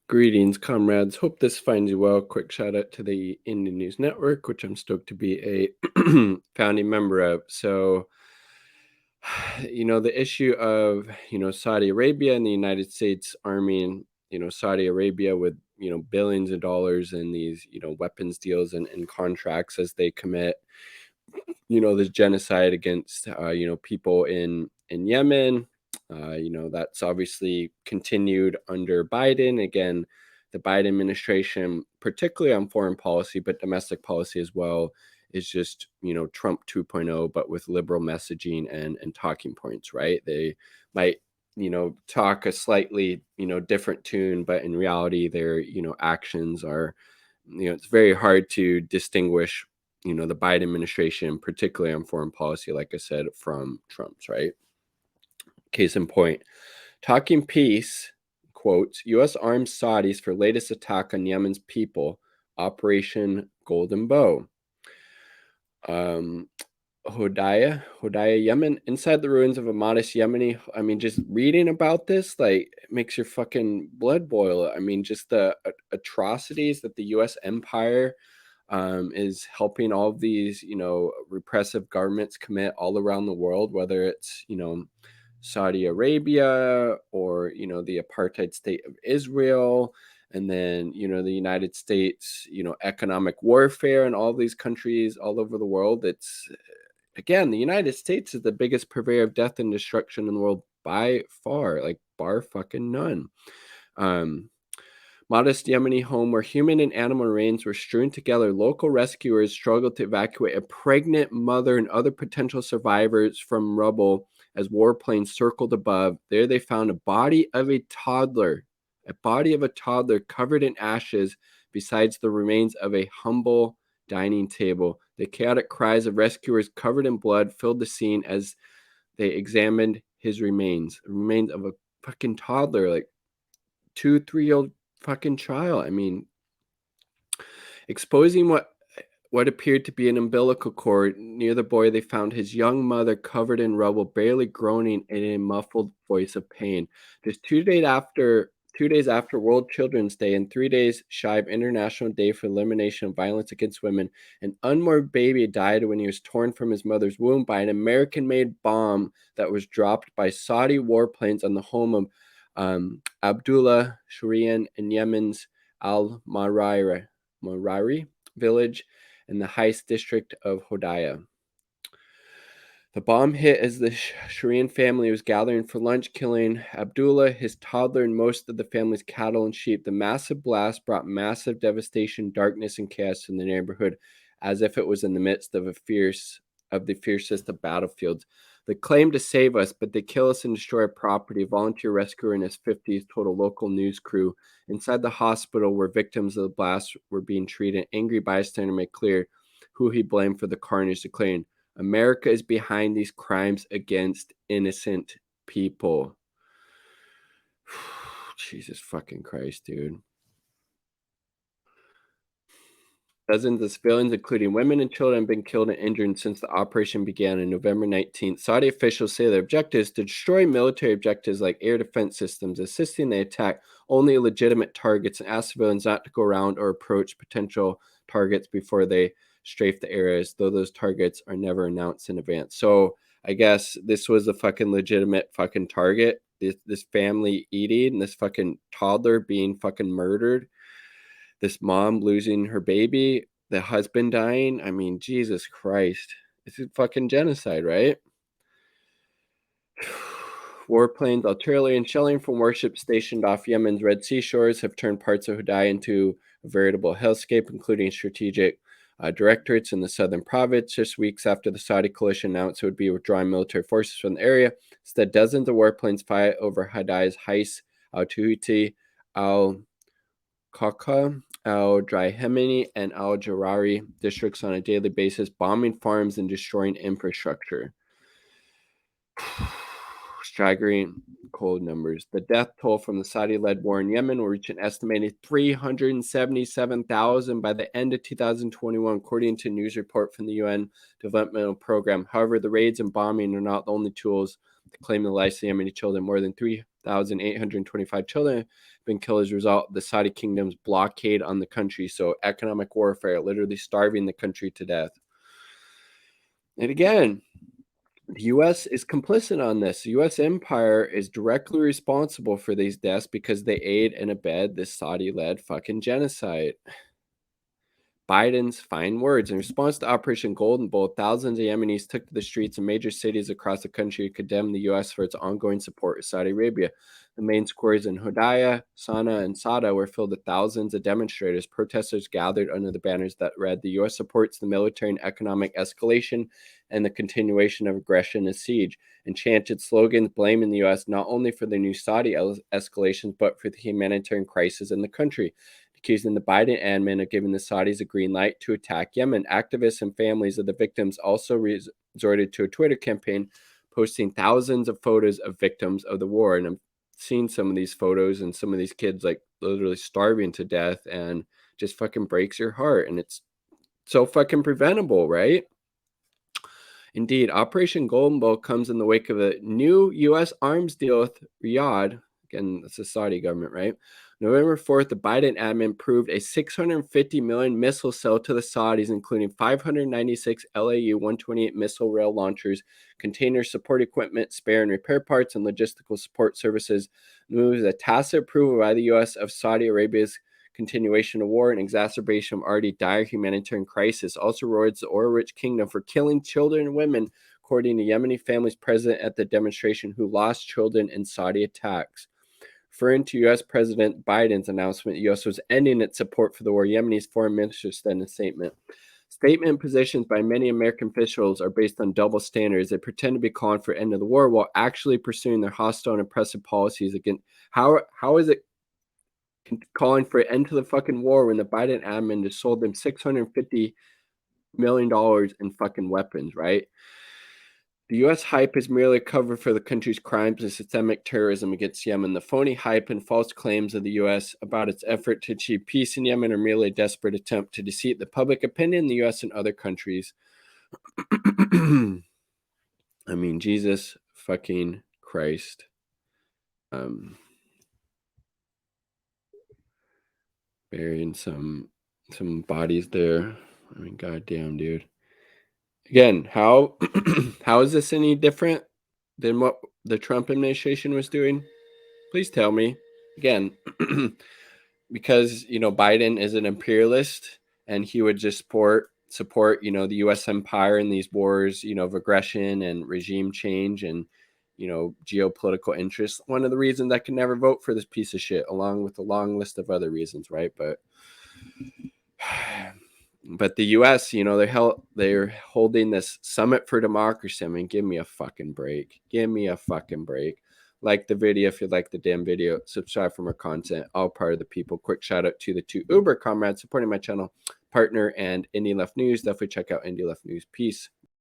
Greetings, comrades. Hope this finds you well. Quick shout out to the Indian News Network, which I'm stoked to be a founding member of. So, the issue of, Saudi Arabia and the United States Army and, Saudi Arabia with, billions of dollars in these, weapons deals and contracts as they commit, this genocide against, people in Yemen. That's obviously continued under Biden. Again, the Biden administration, particularly on foreign policy, but domestic policy as well, is just, Trump 2.0, but with liberal messaging and talking points, right? They might, talk a slightly, different tune, but in reality, their, actions are, it's very hard to distinguish, the Biden administration, particularly on foreign policy, like I said, from Trump's, right? Case in point, talking peace, quotes, U.S. arms Saudis for latest attack on Yemen's people, Operation Golden Bow. Hodaya, Yemen, inside the ruins of a modest Yemeni. I mean, just reading about this, like, it makes your fucking blood boil. I mean, just the atrocities that the U.S. empire is helping all of these, repressive governments commit all around the world, whether it's, Saudi Arabia or, the apartheid state of Israel, and then, the United States, economic warfare in all these countries all over the world. It's, again, the United States is the biggest purveyor of death and destruction in the world by far, like bar fucking none. Modest Yemeni home where human and animal remains were strewn together, local rescuers struggled to evacuate a pregnant mother and other potential survivors from rubble as warplanes circled above. There they found a body of a toddler covered in ashes besides the remains of a humble dining table. The chaotic cries of rescuers covered in blood filled the scene as they examined his remains of a fucking toddler, like 2-3-year-old fucking child. I mean, exposing what appeared to be an umbilical cord near the boy, they found his young mother covered in rubble, barely groaning in a muffled voice of pain. Just 2 days after World Children's Day and 3 days shy of International Day for Elimination of Violence Against Women, an unborn baby died when he was torn from his mother's womb by an American-made bomb that was dropped by Saudi warplanes on the home of Abdullah Shurian in Yemen's Al-Marari village in the Heist district of Hodaya. The bomb hit as the Shurian family was gathering for lunch, killing Abdullah, his toddler, and most of the family's cattle and sheep. The massive blast brought massive devastation, darkness, and chaos in the neighborhood, as if it was in the midst of the fiercest of battlefields. They claim to save us, but they kill us and destroy our property. A volunteer rescuer in his 50s told a local news crew. Inside the hospital where victims of the blast were being treated, an angry bystander made clear who he blamed for the carnage, declaring, America is behind these crimes against innocent people. Jesus fucking Christ, dude. Dozens of civilians, including women and children, have been killed and injured since the operation began on November 19th. Saudi officials say their objective is to destroy military objectives like air defense systems, assisting the attack only legitimate targets, and ask civilians not to go around or approach potential targets before they strafe the areas, though those targets are never announced in advance. So I guess this was a fucking legitimate fucking target. This family eating, this fucking toddler being fucking murdered, this mom losing her baby, the husband dying. I mean, Jesus Christ. It's a fucking genocide, right? Warplanes, artillery, and shelling from warships stationed off Yemen's Red Sea shores have turned parts of Hodaya into a veritable hellscape, including strategic directorates in the southern province. Just weeks after the Saudi coalition announced it would be withdrawing military forces from the area, instead, dozens of warplanes fight over Hodaya's Hais, al-Tuhuti, Al-Kaka, Al-Drahemini, and Al-Jarari districts on a daily basis, bombing farms and destroying infrastructure. Staggering cold numbers. The death toll from the Saudi-led war in Yemen will reach an estimated 377,000 by the end of 2021, according to a news report from the UN Developmental Program. However, the raids and bombing are not the only tools to claim the lives of Yemeni children. More than 1,825 children have been killed as a result of the Saudi kingdom's blockade on the country. So economic warfare, literally starving the country to death. And again, the U.S. is complicit on this. The U.S. empire is directly responsible for these deaths because they aid and abet this Saudi-led fucking genocide. Biden's fine words. In response to Operation Golden Bowl, thousands of Yemenis took to the streets in major cities across the country to condemn the U.S. for its ongoing support of Saudi Arabia. The main squares in Hodaya, Sana'a, and Sada were filled with thousands of demonstrators. Protesters gathered under the banners that read, "The U.S. supports the military and economic escalation and the continuation of aggression and siege," and chanted slogans blaming the U.S. not only for the new Saudi escalations, but for the humanitarian crisis in the country, accusing the Biden admin of giving the Saudis a green light to attack Yemen. Activists and families of the victims also resorted to a Twitter campaign, posting thousands of photos of victims of the war. And I'm seeing some of these photos and some of these kids like literally starving to death, and just fucking breaks your heart. And it's so fucking preventable, right? Indeed, Operation Golden Bowl comes in the wake of a new U.S. arms deal with Riyadh. Again, that's the Saudi government, right? November 4th, the Biden admin approved a $650 million missile sale to the Saudis, including 596 LAU-128 missile rail launchers, container support equipment, spare and repair parts, and logistical support services. The move is a tacit approval by the U.S. of Saudi Arabia's continuation of war and exacerbation of already dire humanitarian crisis. Also rewards the oil-rich kingdom for killing children and women, according to Yemeni families present at the demonstration who lost children in Saudi attacks. Referring to U.S. President Biden's announcement, the U.S. was ending its support for the war, Yemeni's foreign minister said in a statement. Statement positions by many American officials are based on double standards. They pretend to be calling for end of the war while actually pursuing their hostile and oppressive policies against. How is it calling for an end to the fucking war when the Biden admin just sold them $650 million in fucking weapons, right? The U.S. hype is merely a cover for the country's crimes and systemic terrorism against Yemen. The phony hype and false claims of the U.S. about its effort to achieve peace in Yemen are merely a desperate attempt to deceive the public opinion in the U.S. and other countries. I mean, Jesus fucking Christ. Burying some bodies there. I mean, goddamn, dude. Again, how how is this any different than what the Trump administration was doing? Please tell me. Again, because Biden is an imperialist and he would just support the U.S. empire in these wars of aggression and regime change and geopolitical interests. One of the reasons I can never vote for this piece of shit, along with a long list of other reasons, right? But the U.S., they're holding this summit for democracy. I mean, give me a fucking break. Give me a fucking break. Like the video if you like the damn video. Subscribe for more content. All part of the people. Quick shout out to the two Uber comrades supporting my channel, Partner and Indie Left News. Definitely check out Indie Left News. Peace.